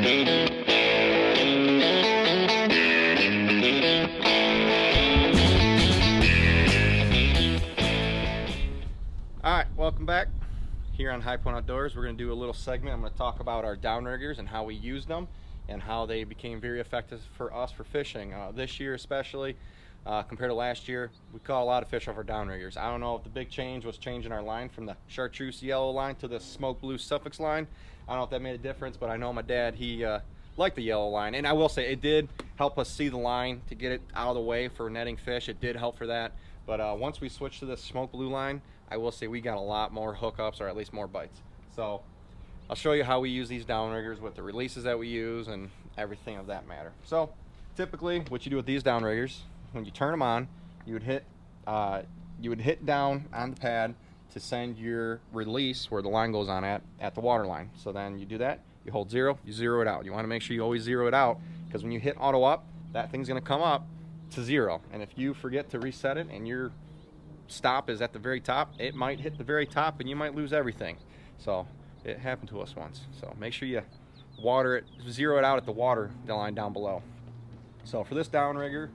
Alright, welcome back. Here on High Point Outdoors, we're going to do a little segment. I'm going to talk about our downriggers and how we use them and how they became very effective for us for fishing. This year especially, compared to last year, we caught a lot of fish off our downriggers. I don't know if the big change was changing our line from the chartreuse yellow line to the smoke blue suffix line. I don't know if that made a difference, but I know my dad, he liked the yellow line. And I will say, it did help us see the line to get it out of the way for netting fish. It did help for that. But once we switched to the smoke blue line, I will say we got a lot more hookups, or at least more bites. So I'll show you how we use these downriggers, with the releases that we use and everything of that matter. So typically what you do with these downriggers, when you turn them on, you would hit down on the pad to send your release where the line goes on at the water line. So then you do that, you hold zero, you zero it out. You want to make sure you always zero it out, because when you hit auto up, that thing's going to come up to zero. And if you forget to reset it and your stop is at the very top, it might hit the very top and you might lose everything. So it happened to us once. So make sure you water it, zero it out at the water line down below. So for this downrigger,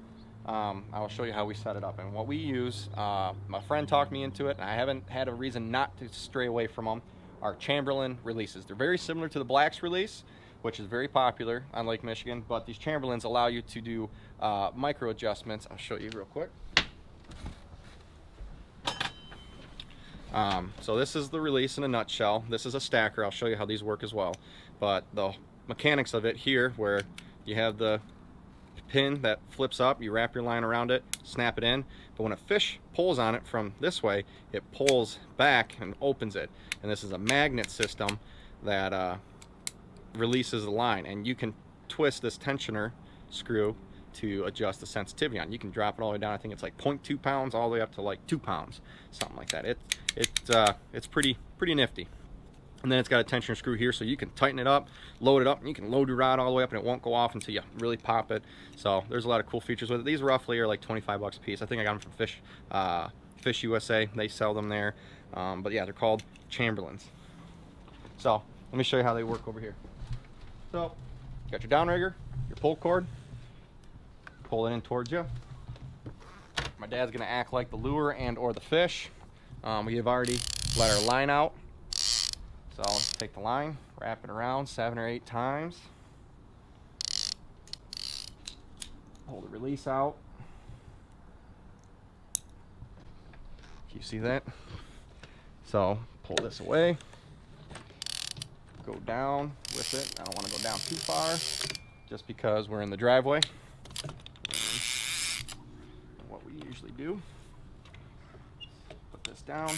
I will show you how we set it up and what we use. My friend talked me into it, and I haven't had a reason not to stray away from them. Are Chamberlain releases. They're very similar to the Black's release, which is very popular on Lake Michigan, but these Chamberlains allow you to do micro adjustments. I'll show you real quick. So this is the release in a nutshell. This is a stacker. I'll show you how these work as well. But the mechanics of it here, where you have the pin that flips up, you wrap your line around it, snap it in, but when a fish pulls on it from this way, it pulls back and opens it. And this is a magnet system that releases the line, and you can twist this tensioner screw to adjust the sensitivity on. You can drop it all the way down. I think it's like 0.2 pounds all the way up to like 2 pounds, something like that. It's pretty nifty. And then it's got a tensioner screw here, so you can tighten it up, load it up, and you can load your rod all the way up, and it won't go off until you really pop it. So there's a lot of cool features with it. These roughly are like 25 bucks a piece. I think I got them from Fish USA. They sell them there. But yeah, they're called Chamberlains. So let me show you how they work over here. So you got your downrigger, your pull cord. Pull it in towards you. My dad's gonna act like the lure and or the fish. We have already let our line out. So let's take the line, wrap it around 7 or 8 times. Pull the release out. You see that? So pull this away. Go down with it. I don't want to go down too far, just because we're in the driveway. What we usually do, put this down,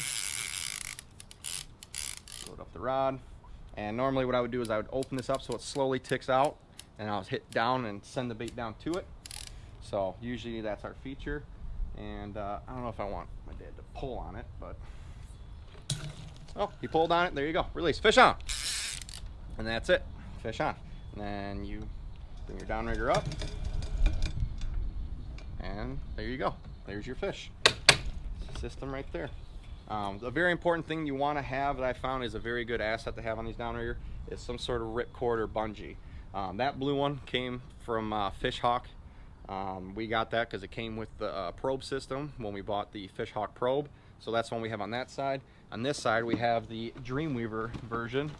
load up the rod, and normally what I would do is I would open this up so it slowly ticks out, and I'll hit down and send the bait down to it. So usually that's our feature, and I don't know if I want my dad to pull on it, but oh, he pulled on it. There you go. Release. Fish on. And that's it. Fish on. And then you bring your downrigger up, and there you go. There's your fish system right there. The very important thing you want to have that I found is a very good asset to have on these downrigger is some sort of ripcord or bungee. That blue one came from Fish Hawk. We got that because it came with the probe system when we bought the Fish Hawk probe. So that's one we have on that side. On this side we have the Dreamweaver version.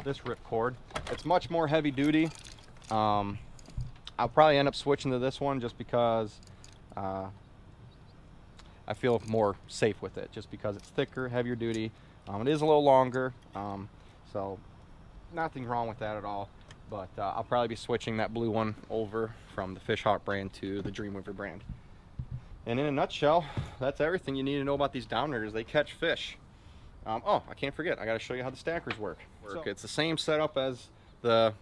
This ripcord. It's much more heavy duty. I'll probably end up switching to this one just because I feel more safe with it, just because it's thicker, heavier duty. It is a little longer, so nothing wrong with that at all. But I'll probably be switching that blue one over from the Fish Hawk brand to the Dreamweaver brand. And in a nutshell, that's everything you need to know about these downriggers. They catch fish. Oh, I can't forget, I got to show you how the stackers work. It's the same setup as the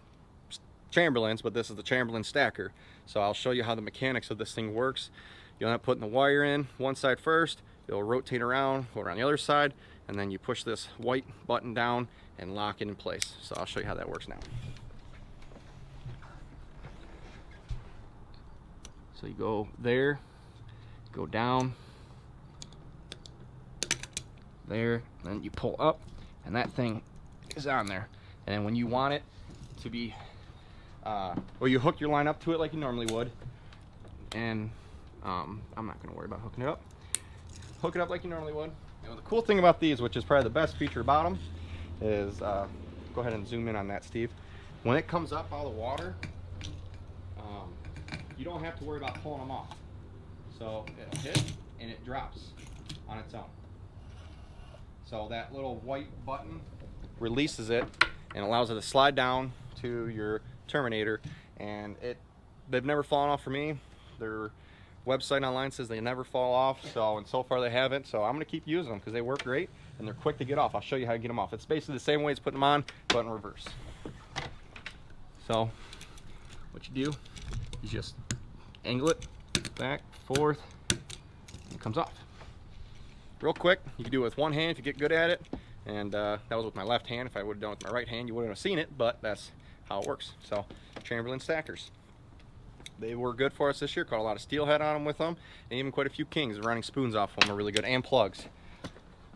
Chamberlains, but this is the Chamberlain stacker. So I'll show you how the mechanics of this thing works. You'll end up putting the wire in one side first, it'll rotate around, go around the other side, and then you push this white button down and lock it in place. So I'll show you how that works now. So you go there, go down, there, then you pull up, and that thing is on there. And then when you want it to be well, you hook your line up to it like you normally would, and I'm not going to worry about hooking it up. Hook it up like you normally would. And the cool thing about these, which is probably the best feature about them, is go ahead and zoom in on that, Steve. When it comes up out of the water, you don't have to worry about pulling them off. So it'll hit and it drops on its own. So that little white button releases it and allows it to slide down to your Terminator, and they've never fallen off for me. Their website online says they never fall off, and so far they haven't. So I'm gonna keep using them because they work great and they're quick to get off. I'll show you how to get them off. It's basically the same way as putting them on, but in reverse. So what you do is just angle it back, forth, and it comes off real quick. You can do it with one hand if you get good at it, and that was with my left hand. If I would have done it with my right hand, you wouldn't have seen it, but that's how it works. So Chamberlain stackers, they were good for us this year. Caught a lot of steelhead on them with them, and even quite a few kings. Running spoons off them are really good, and plugs.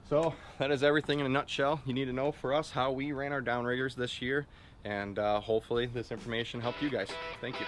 So that is everything in a nutshell you need to know for us, how we ran our downriggers this year, and hopefully this information helped you guys. Thank you.